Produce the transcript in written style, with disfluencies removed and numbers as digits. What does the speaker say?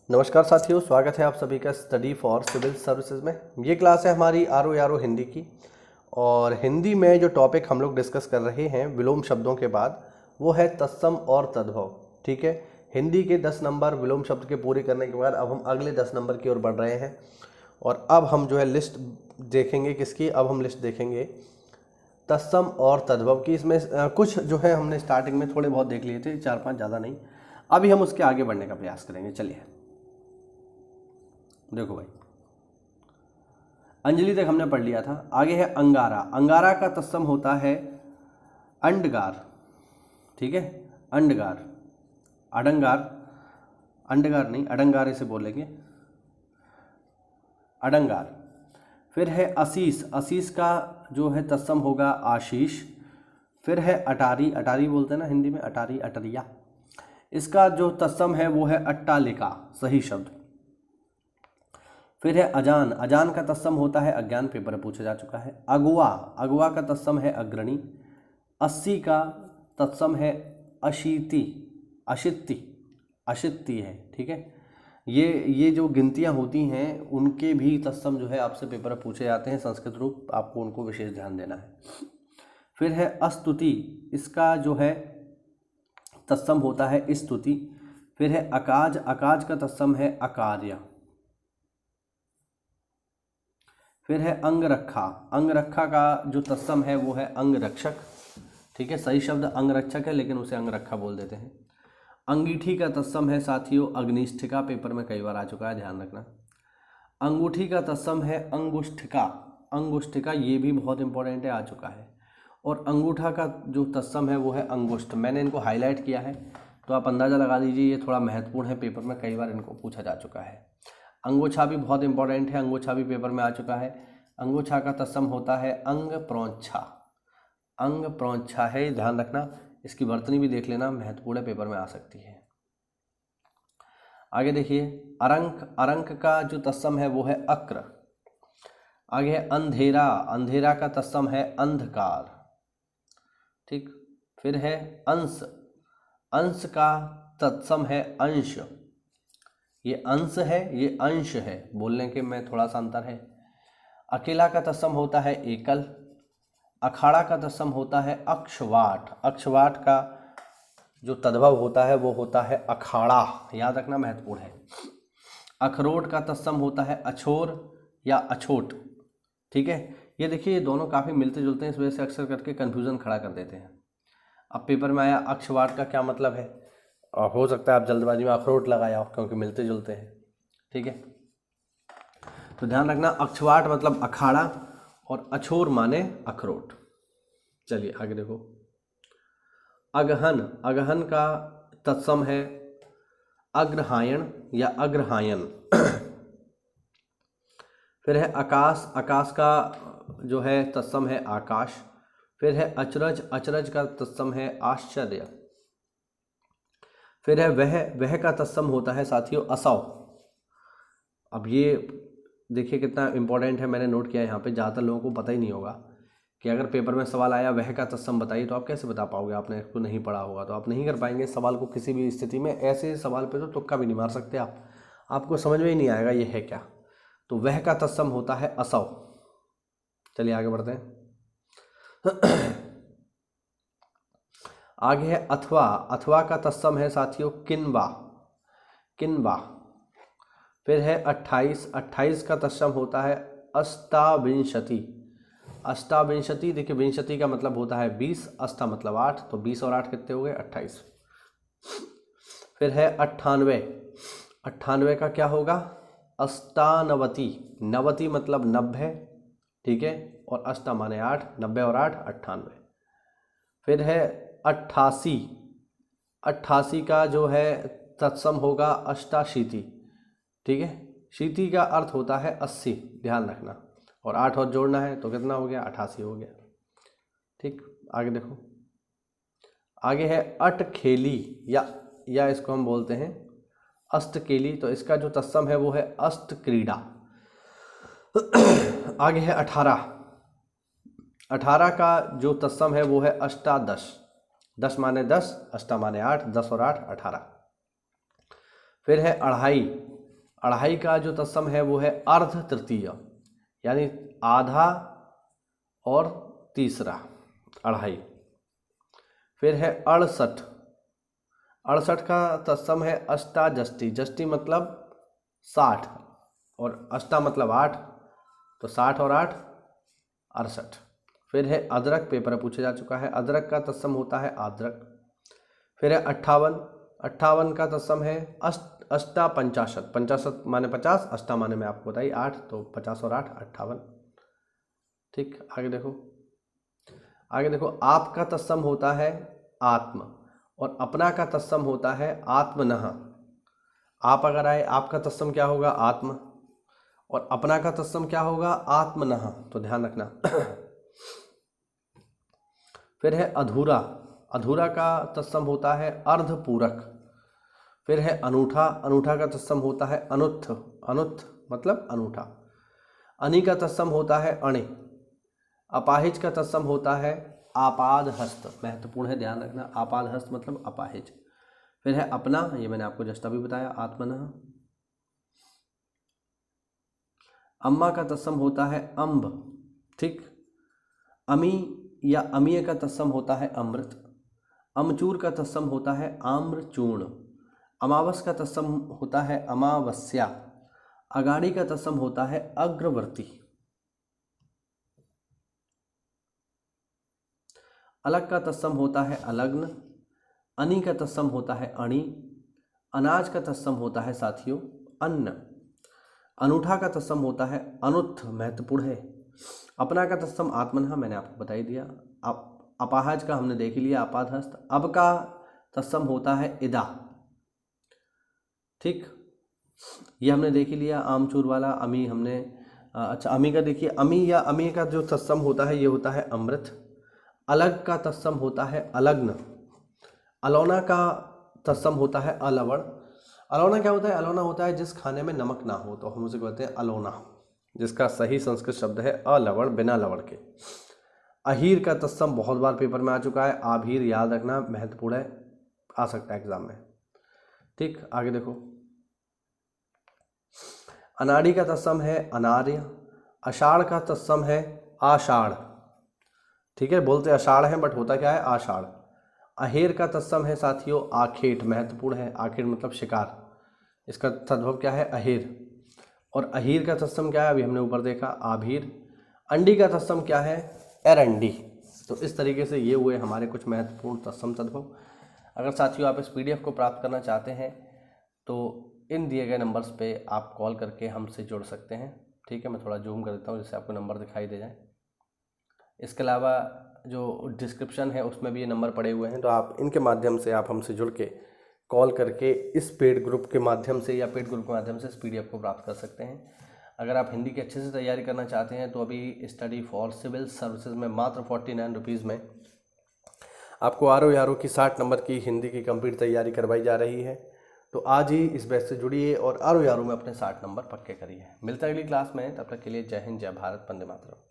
नमस्कार साथियों, स्वागत है आप सभी का स्टडी फॉर सिविल सर्विसेज में। ये क्लास है हमारी आरो यारो हिंदी की। और हिंदी में जो टॉपिक हम लोग डिस्कस कर रहे हैं विलोम शब्दों के बाद, वो है तत्सम और तद्भव। ठीक है, हिंदी के 10 नंबर विलोम शब्द के पूरे करने के बाद अब हम अगले 10 नंबर की ओर बढ़ रहे हैं। और अब हम जो है लिस्ट देखेंगे किसकी, अब हम लिस्ट देखेंगे तत्सम और तद्भव की। इसमें कुछ जो है हमने स्टार्टिंग में थोड़े बहुत देख लिए थे, 4-5, ज़्यादा नहीं। अभी हम उसके आगे बढ़ने का प्रयास करेंगे। चलिए देखो भाई, अंजलि तक हमने पढ़ लिया था। आगे है अंगारा। अंगारा का तत्सम होता है अंडगार। ठीक है, अंडगार, अडंगार, अंडगार नहीं, अडंगार इसे बोलेंगे, अडंगार। फिर है असीस। असीस का जो है तत्सम होगा आशीष। फिर है अटारी। अटारी बोलते हैं ना हिंदी में, अटारी, अटरिया। इसका जो तत्सम है वो है अट्टालिका, सही शब्द। फिर है अजान। अजान का तत्सम होता है अज्ञान, पेपर में पूछा जा चुका है। अगुआ। अगुआ का तत्सम है अग्रणी। 80 का तत्सम है अशीति, अशिति, अशिति है। ठीक है, ये जो गिनतियां होती हैं उनके भी तत्सम जो है आपसे पेपर में पूछे जाते हैं, संस्कृत रूप, आपको उनको विशेष ध्यान देना है। फिर है अस्तुति। इसका जो है तत्सम होता है स्तुति। फिर है अकाज। अकाज का तत्सम है अकार्य। फिर है अंगरखा। अंगरखा का जो तत्सम है वो है अंगरक्षक। ठीक है, सही शब्द अंगरक्षक है लेकिन उसे अंगरखा बोल देते हैं। अंगीठी का तत्सम है साथियों अग्निष्ठिका, पेपर में कई बार आ चुका है, ध्यान रखना। अंगूठी का तत्सम है अंगुष्ठिका। अंगुष्ठिका ये भी बहुत इंपॉर्टेंट है, आ चुका है। और अंगूठा का जो तत्सम है वो है अंगुष्ठ। मैंने इनको हाईलाइट किया है तो आप अंदाज़ा लगा लीजिए, ये थोड़ा महत्वपूर्ण है, पेपर में कई बार इनको पूछा जा चुका है। अंगोछा भी बहुत इंपॉर्टेंट है, अंगोछा भी पेपर में आ चुका है। अंगोछा का तत्सम होता है अंग प्रोंछा। अंग प्रोंछा है, ध्यान रखना। इसकी वर्तनी भी देख लेना, महत्वपूर्ण पेपर में आ सकती है। आगे देखिए अरंक। अरंक का जो तत्सम है वो है अक्र। आगे है अंधेरा। अंधेरा का तत्सम है अंधकार। ठीक, फिर है अंश। अंश का तत्सम है अंश। ये अंश है, ये अंश है, बोलने के में थोड़ा सा अंतर है। अकेला का तत्सम होता है एकल। अखाड़ा का तत्सम होता है अक्षवाट। अक्षवाट का जो तद्भव होता है वो होता है अखाड़ा, याद रखना, महत्वपूर्ण है। अखरोट का तत्सम होता है अछोर या अछोट। ठीक है, ये देखिए ये दोनों काफ़ी मिलते जुलते हैं, इस वजह से अक्सर करके कन्फ्यूज़न खड़ा कर देते हैं। अब पेपर में आया अक्षवाट का क्या मतलब है, और हो सकता है आप जल्दबाजी में अखरोट लगाया हो क्योंकि मिलते जुलते हैं। ठीक है, तो ध्यान रखना, अक्षवाट मतलब अखाड़ा और अछोर माने अखरोट। चलिए आगे देखो, अगहन। अगहन का तत्सम है अग्रहायण या अग्रहायन। फिर है आकाश। आकाश का जो है तत्सम है आकाश। फिर है अचरज। अचरज का तत्सम है आश्चर्य। फिर है वह। वह का तत्सम होता है साथियों असव। अब ये देखिए कितना इंपॉर्टेंट है, मैंने नोट किया है यहाँ पे, ज़्यादातर लोगों को पता ही नहीं होगा कि अगर पेपर में सवाल आया वह का तत्सम बताइए, तो आप कैसे बता पाओगे, आपने इसको नहीं पढ़ा होगा तो आप नहीं कर पाएंगे सवाल को किसी भी स्थिति में। ऐसे सवाल पे तो तुक्का भी नहीं मार सकते आप, आपको समझ में ही नहीं आएगा ये है क्या। तो वह का तत्सम होता है असव। चलिए आगे बढ़ते हैं। आगे है अथवा। अथवा का तत्सम है साथियों किन्वा। किन्वा। फिर है 28। 28 का तत्सम होता है अष्टाविंशति। अष्टाविंशति, देखिए विंशति का मतलब होता है 20, अष्टा मतलब 8, तो 20 और 8 कितने हो गए, 28। फिर है 98। 98 का क्या होगा, अष्टानवति। नवति मतलब 90, ठीक है, और अष्टा माने 8, 90 और 8 98। फिर है 88। 88 का जो है तत्सम होगा अष्टाशीति। ठीक है, शीति का अर्थ होता है 80, ध्यान रखना, और 8 और जोड़ना है तो कितना हो गया, 88 हो गया। ठीक, आगे देखो, आगे है अटखेली या इसको हम बोलते हैं अष्टकेली, तो इसका जो तत्सम है वो है अष्ट क्रीड़ा। आगे है 18। 18 का जो तत्सम है वो है अष्टादश। 10 माने 10, अष्टा माने 8, 10 और 8 18। फिर है अढ़ाई। अढ़ाई का जो तत्सम है वो है अर्ध तृतीय, यानी आधा और तीसरा, अढ़ाई। फिर है 68, 68 का तत्सम है अष्टाजष्टी, जष्टी मतलब 60 और अष्टा मतलब 8, तो 60 और 8 68। फिर है अदरक, पेपर में पूछा जा चुका है, अदरक का तत्सम होता है आद्रक। फिर है 58, 58 का तत्सम है अष्टा पंचाशत, पंचाशत माने 50, अष्टा माने में आपको बताइए 8, तो 50 और 8 58। ठीक, आगे देखो, आगे देखो, आप का तत्सम होता है आत्म और अपना का तत्सम होता है आत्मनः। आप अगर आए, आपका तत्सम क्या होगा आत्म और अपना का तत्सम क्या होगा आत्मनः, तो ध्यान रखना। फिर है अधूरा, अधूरा का तत्सम होता है अर्धपूरक। फिर है अनूठा, अनूठा का तत्सम होता है अनुत्थ, अनुत्थ मतलब अनूठा। अनि का तत्सम होता है अणि। अपाहिज का तत्सम होता है आपाद हस्त, महत्वपूर्ण है, ध्यान रखना, आपाद हस्त मतलब अपाहिज। फिर है अपना, ये मैंने आपको जस्ट अभी बताया, आत्मनः। अम्मा का तत्सम होता है अम्ब, ठीक। अमी या अमीय का तत्सम होता है अमृत। अमचूर का तत्सम होता है आम्रचूर्ण। अमावस का तत्सम होता है अमावस्या। अगाड़ी का तत्सम होता है अग्रवर्ती। अलग का तत्सम होता है अलग्न। अनि का तत्सम होता है अणि। अनाज का तत्सम होता है साथियों अन्न। अनूठा का तत्सम होता है अनुत्थ, महत्वपूर्ण है। अपना का तत्सम आत्मनः, मैंने आपको बता ही दिया। अपाहज का हमने देख ही लिया, आपादहस्त। अब का तत्सम होता है इदा, ठीक, ये हमने देख ही लिया। आमचूर वाला अमी हमने, अच्छा अमी का देखिए, अमी या अमी का जो तत्सम होता है ये होता है अमृत। अलग का तत्सम होता है अलग्न। अलौना का तत्सम होता है अलवण। अलौना क्या होता है, अलौना होता है जिस खाने में नमक ना हो, तो हम उसे कहते हैं अलौना, जिसका सही संस्कृत शब्द है अलवण, बिना लवण के। अहीर का तत्सम बहुत बार पेपर में आ चुका है, आभीर, याद रखना, महत्वपूर्ण है, आ सकता है एग्जाम में, ठीक। आगे देखो, अनाड़ी का तत्सम है अनार्य। आषाढ़ का तत्सम है आषाढ़, ठीक है, बोलते आषाढ़ है बट होता क्या है आषाढ़। अहेर का तत्सम है साथियों आखेट, महत्वपूर्ण है, आखेट मतलब शिकार, इसका तद्भव क्या है अहेर। और अहीर का तत्सम क्या है, अभी हमने ऊपर देखा आभीर। अंडी का तत्सम क्या है एरंडी। तो इस तरीके से ये हुए हमारे कुछ महत्वपूर्ण तत्सम तद्भव। अगर साथियों आप इस पीडीएफ को प्राप्त करना चाहते हैं तो इन दिए गए नंबर्स पे आप कॉल करके हमसे जुड़ सकते हैं, ठीक है। मैं थोड़ा जूम कर देता हूँ जिससे आपको नंबर दिखाई दे जाए। इसके अलावा जो डिस्क्रिप्शन है उसमें भी ये नंबर पड़े हुए हैं, तो आप इनके माध्यम से आप हमसे जुड़ के कॉल करके इस पेड ग्रुप के माध्यम से या पेड ग्रुप के माध्यम से इस पीडीएफ को प्राप्त कर सकते हैं। अगर आप हिंदी की अच्छे से तैयारी करना चाहते हैं तो अभी स्टडी फॉर सिविल सर्विसेज में मात्र 49 रुपीज़ में आपको आर की 60 नंबर की हिंदी की कंप्लीट तैयारी करवाई जा रही है। तो आज ही इस बैच से जुड़िए और आर में अपने 60 नंबर पक्के करिए। मिलता है अगली क्लास में, तब तक के लिए जय हिंद, जय भारत, वंदे मातरम।